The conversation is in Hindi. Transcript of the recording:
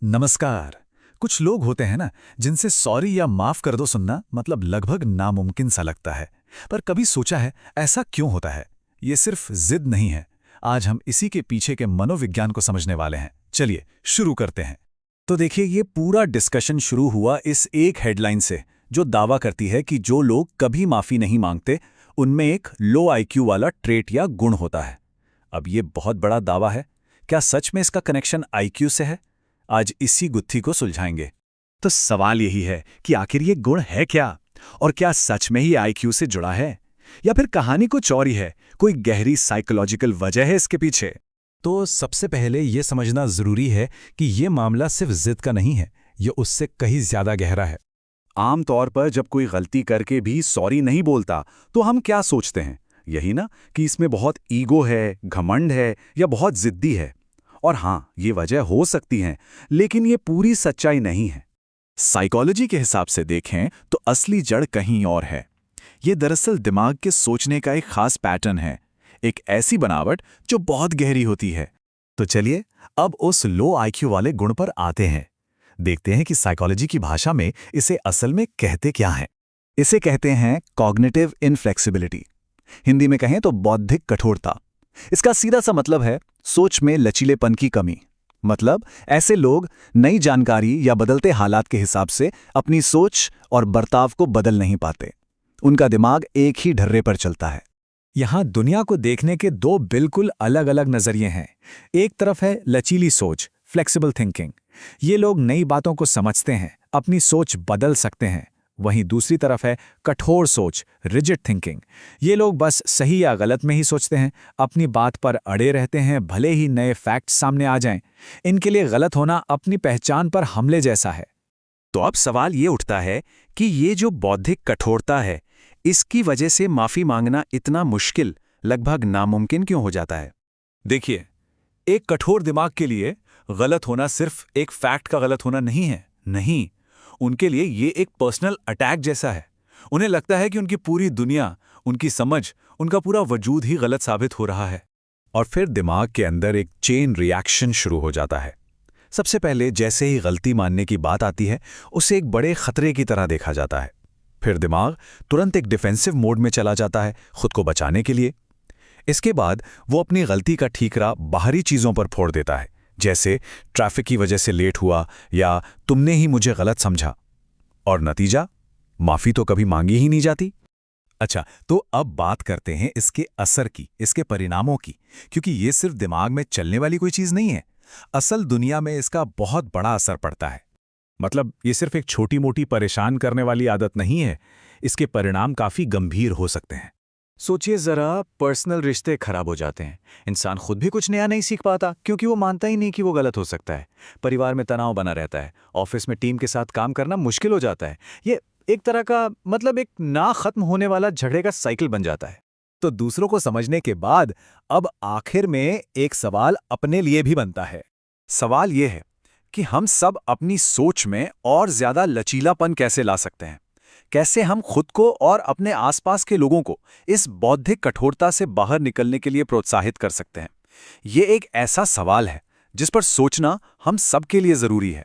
नमस्कार। कुछ लोग होते हैं ना, जिनसे सॉरी या माफ कर दो सुनना मतलब लगभग नामुमकिन सा लगता है। पर कभी सोचा है ऐसा क्यों होता है? ये सिर्फ जिद नहीं है। आज हम इसी के पीछे के मनोविज्ञान को समझने वाले हैं। चलिए शुरू करते हैं। तो देखिए, ये पूरा डिस्कशन शुरू हुआ इस एक हेडलाइन से, जो दावा करती है कि जो लोग कभी माफी नहीं मांगते उनमें एक लो आईक्यू वाला ट्रेट या गुण होता है। अब ये बहुत बड़ा दावा है। क्या सच में इसका कनेक्शन आईक्यू से है? आज इसी गुत्थी को सुलझाएंगे। तो सवाल यही है कि आखिर ये गुण है क्या, और क्या सच में ही आईक्यू से जुड़ा है, या फिर कहानी कुछ और ही है, कोई गहरी साइकोलॉजिकल वजह है इसके पीछे। तो सबसे पहले ये समझना जरूरी है कि ये मामला सिर्फ जिद का नहीं है, ये उससे कहीं ज्यादा गहरा है। आमतौर पर जब कोई गलती करके भी सॉरी नहीं बोलता तो हम क्या सोचते हैं? यही ना कि इसमें बहुत ईगो है, घमंड है या बहुत जिद्दी है। और हाँ, ये वजह हो सकती है, लेकिन ये पूरी सच्चाई नहीं है। साइकोलॉजी के हिसाब से देखें तो असली जड़ कहीं और है। ये दरअसल दिमाग के सोचने का एक खास पैटर्न है, एक ऐसी बनावट जो बहुत गहरी होती है। तो चलिए अब उस लो आईक्यू वाले गुण पर आते हैं। देखते हैं कि साइकोलॉजी की भाषा में इसे असल में कहते क्या हैं। इसे कहते हैं कॉग्निटिव इनफ्लेक्सिबिलिटी। हिंदी में कहें तो बौद्धिक कठोरता। इसका सीधा सा मतलब है सोच में लचीलेपन की कमी। मतलब ऐसे लोग नई जानकारी या बदलते हालात के हिसाब से अपनी सोच और बर्ताव को बदल नहीं पाते। उनका दिमाग एक ही ढर्रे पर चलता है। यहाँ दुनिया को देखने के दो बिल्कुल अलग अलग नजरिए हैं। एक तरफ है लचीली सोच, फ्लेक्सिबल थिंकिंग। ये लोग नई बातों को समझते हैं, अपनी सोच बदल सकते हैं। वहीं दूसरी तरफ है कठोर सोच, रिजिड थिंकिंग। ये लोग बस सही या गलत में ही सोचते हैं, अपनी बात पर अड़े रहते हैं, भले ही नए फैक्ट्स सामने आ जाएं। इनके लिए गलत होना अपनी पहचान पर हमले जैसा है। तो अब सवाल ये उठता है कि ये जो बौद्धिक कठोरता है, इसकी वजह से माफी मांगना इतना मुश्किल, लगभग नामुमकिन क्यों हो जाता है? देखिए, एक कठोर दिमाग के लिए गलत होना सिर्फ एक फैक्ट का गलत होना नहीं है। नहीं, उनके लिए ये एक पर्सनल अटैक जैसा है। उन्हें लगता है कि उनकी पूरी दुनिया, उनकी समझ, उनका पूरा वजूद ही गलत साबित हो रहा है। और फिर दिमाग के अंदर एक चेन रिएक्शन शुरू हो जाता है। सबसे पहले जैसे ही गलती मानने की बात आती है, उसे एक बड़े खतरे की तरह देखा जाता है। फिर दिमाग तुरंत एक डिफेंसिव मोड में चला जाता है, खुद को बचाने के लिए। इसके बाद वो अपनी गलती का ठीकरा बाहरी चीजों पर फोड़ देता है, जैसे ट्रैफिक की वजह से लेट हुआ या तुमने ही मुझे गलत समझा। और नतीजा, माफी तो कभी मांगी ही नहीं जाती। अच्छा, तो अब बात करते हैं इसके असर की, इसके परिणामों की, क्योंकि ये सिर्फ दिमाग में चलने वाली कोई चीज नहीं है। असल दुनिया में इसका बहुत बड़ा असर पड़ता है। मतलब ये सिर्फ एक छोटी मोटी परेशान करने वाली आदत नहीं है, इसके परिणाम काफी गंभीर हो सकते हैं। सोचिए जरा, पर्सनल रिश्ते खराब हो जाते हैं। इंसान खुद भी कुछ नया नहीं सीख पाता, क्योंकि वो मानता ही नहीं कि वो गलत हो सकता है। परिवार में तनाव बना रहता है, ऑफिस में टीम के साथ काम करना मुश्किल हो जाता है। ये एक तरह का मतलब एक ना खत्म होने वाला झगड़े का साइकिल बन जाता है। तो दूसरों को समझने के बाद अब आखिर में एक सवाल अपने लिए भी बनता है। सवाल ये है कि हम सब अपनी सोच में और ज्यादा लचीलापन कैसे ला सकते हैं? कैसे हम खुद को और अपने आसपास के लोगों को इस बौद्धिक कठोरता से बाहर निकलने के लिए प्रोत्साहित कर सकते हैं? ये एक ऐसा सवाल है जिस पर सोचना हम सबके लिए जरूरी है।